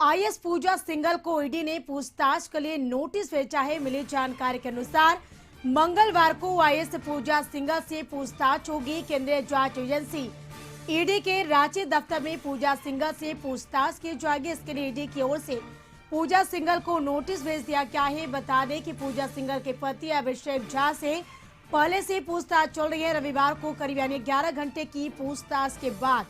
IAS पूजा सिंघल को ED ने पूछताछ के लिए नोटिस भेजा है। मिली जानकारी के अनुसार मंगलवार को आईएएस पूजा सिंघल से पूछताछ होगी। केंद्रीय जांच एजेंसी ईडी के रांची दफ्तर में पूजा सिंघल से पूछताछ की जाएगी। इसके लिए ईडी की ओर से पूजा सिंघल को नोटिस भेज दिया गया है। बता दें कि पूजा सिंघल के पति अभिषेक झा से पहले से पूछताछ चल रही है। रविवार को करीब 11 घंटे की पूछताछ के बाद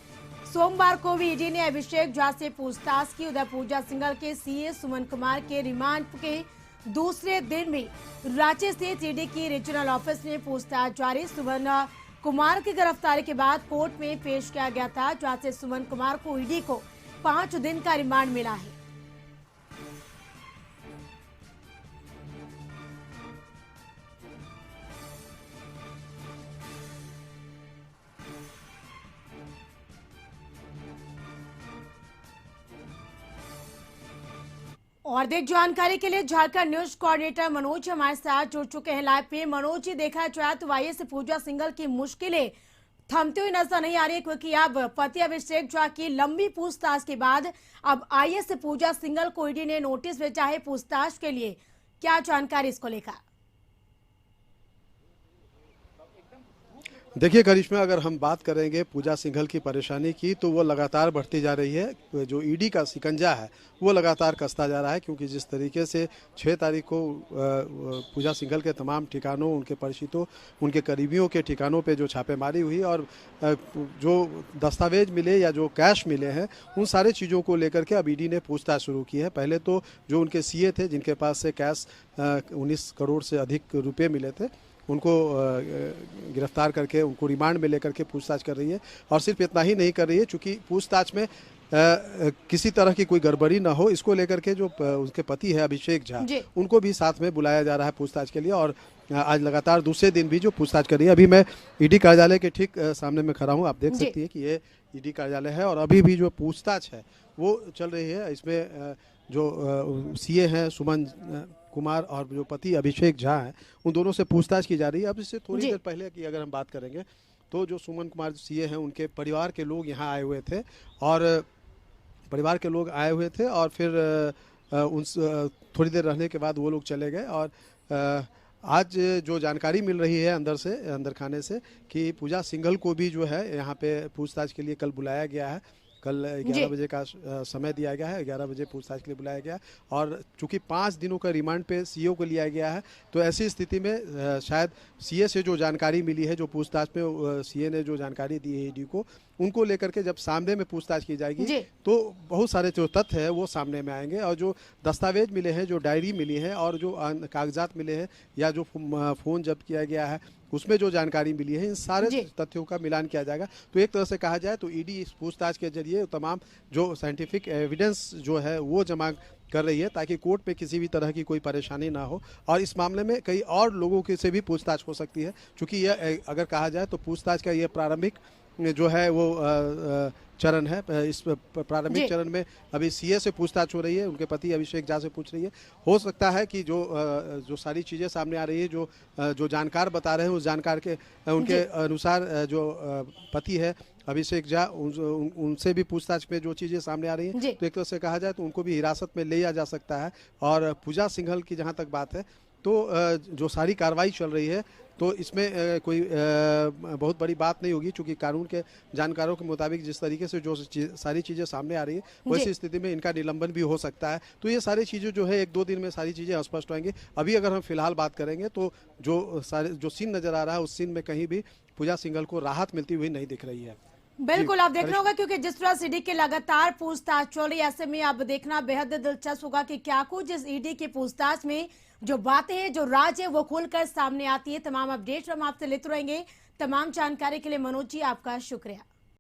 सोमवार को भी ईडी ने अभिषेक झा से पूछताछ की। उधर पूजा सिंघल के सीए सुमन कुमार के रिमांड के दूसरे दिन भी रांची स्थित ईडी की रीजनल ऑफिस में पूछताछ जारी। सुमन कुमार की गिरफ्तारी के बाद कोर्ट में पेश किया गया था, जहां से सुमन कुमार को ईडी को 5 दिन का रिमांड मिला है। और अधिक जानकारी के लिए झारखंड न्यूज कोऑर्डिनेटर मनोज हमारे साथ जुड़ चुके हैं लाइव पे। मनोज जी, देखा जाए तो आईएएस पूजा सिंघल की मुश्किलें थमती हुई नजर नहीं आ रही, क्योंकि अब पति अभिषेक झा की लंबी पूछताछ के बाद अब आईएएस पूजा सिंघल को ईडी ने नोटिस भेजा है पूछताछ के लिए। क्या जानकारी इसको लेकर? देखिए करिश्मा, अगर हम बात करेंगे पूजा सिंघल की परेशानी की तो वो लगातार बढ़ती जा रही है। जो ईडी का शिकंजा है वो लगातार कसता जा रहा है, क्योंकि जिस तरीके से 6 तारीख को पूजा सिंघल के तमाम ठिकानों, उनके परिचितों, उनके करीबियों के ठिकानों पे जो छापेमारी हुई और जो दस्तावेज मिले या जो कैश मिले हैं, उन सारे चीज़ों को लेकर के अब ईडी ने पूछताछ शुरू की है। पहले तो जो उनके सीए थे, जिनके पास से कैश 19 करोड़ से अधिक रुपये मिले थे, उनको गिरफ्तार करके उनको रिमांड में लेकर के पूछताछ कर रही है। और सिर्फ इतना ही नहीं कर रही है, चूंकि पूछताछ में किसी तरह की कोई गड़बड़ी ना हो, इसको लेकर के जो उनके पति है अभिषेक झा, उनको भी साथ में बुलाया जा रहा है पूछताछ के लिए। और आज लगातार दूसरे दिन भी जो पूछताछ कर रही है। अभी मैं ईडी कार्यालय के ठीक सामने में खड़ा हूँ, आप देख सकती है कि ये ईडी कार्यालय है और अभी भी जो पूछताछ है वो चल रही है। इसमें जो सीए हैं सुमन कुमार और जो पति अभिषेक झा हैं, उन दोनों से पूछताछ की जा रही है। अब इससे थोड़ी देर पहले की अगर हम बात करेंगे तो जो सुमन कुमार सीए हैं, उनके परिवार के लोग यहाँ आए हुए थे और फिर उन थोड़ी देर रहने के बाद वो लोग चले गए। और आज जो जानकारी मिल रही है अंदर खाने से कि पूजा सिंघल को भी जो है यहाँ पे पूछताछ के लिए कल बुलाया गया है। कल 11 बजे का समय दिया गया है, 11 बजे पूछताछ के लिए बुलाया गया। और चूंकि 5 दिनों का रिमांड पे सीओ को लिया गया है, तो ऐसी स्थिति में शायद सीए से जो जानकारी मिली है, जो पूछताछ में सीए ने जो जानकारी दी है ईडी को, उनको लेकर के जब सामने में पूछताछ की जाएगी तो बहुत सारे जो तथ्य है वो सामने में आएंगे। और जो दस्तावेज मिले हैं, जो डायरी मिली है और जो कागजात मिले हैं या जो फ़ोन जब्त किया गया है, उसमें जो जानकारी मिली है, इन सारे तथ्यों का मिलान किया जाएगा। तो एक तरह से कहा जाए तो ईडी इस पूछताछ के जरिए तमाम जो साइंटिफिक एविडेंस जो है वो जमा कर रही है, ताकि कोर्ट में किसी भी तरह की कोई परेशानी ना हो। और इस मामले में कई और लोगों के से भी पूछताछ हो सकती है, क्योंकि यह अगर कहा जाए तो पूछताछ का यह प्रारंभिक जो है वो चरण है। इस प्रारंभिक चरण में अभी सीए से पूछताछ हो रही है, उनके पति अभिषेक झा से पूछ रही है। हो सकता है कि जो सारी चीज़ें सामने आ रही है, जो जानकार बता रहे हैं, उस जानकार के उनके अनुसार जो पति है अभिषेक झा, उनसे भी पूछताछ में जो चीज़ें सामने आ रही हैं, तो एक तरह से कहा जाए तो उनको भी हिरासत में लिया जा सकता है। और पूजा सिंघल की जहाँ तक बात है, तो जो सारी कार्रवाई चल रही है, तो इसमें कोई बहुत बड़ी बात नहीं होगी, क्योंकि कानून के जानकारों के मुताबिक जिस तरीके से जो सारी चीज़ें सामने आ रही है, वैसी स्थिति में इनका निलंबन भी हो सकता है। तो ये सारी चीज़ें जो है 1-2 दिन में सारी चीज़ें स्पष्ट होंगी। अभी अगर हम फिलहाल बात करेंगे तो जो सीन नज़र आ रहा है, उस सीन में कहीं भी पूजा सिंघल को राहत मिलती हुई नहीं दिख रही है। बिल्कुल, आप देखना होगा, क्योंकि जिस तरह ईडी के लगातार पूछताछ चल रही है, ऐसे में अब देखना बेहद दिलचस्प होगा कि क्या कुछ इस ईडी की पूछताछ में जो बातें हैं, जो राज है, वो खुलकर सामने आती है। तमाम अपडेट हम आपसे लेते रहेंगे। तमाम जानकारी के लिए मनोज जी, आपका शुक्रिया।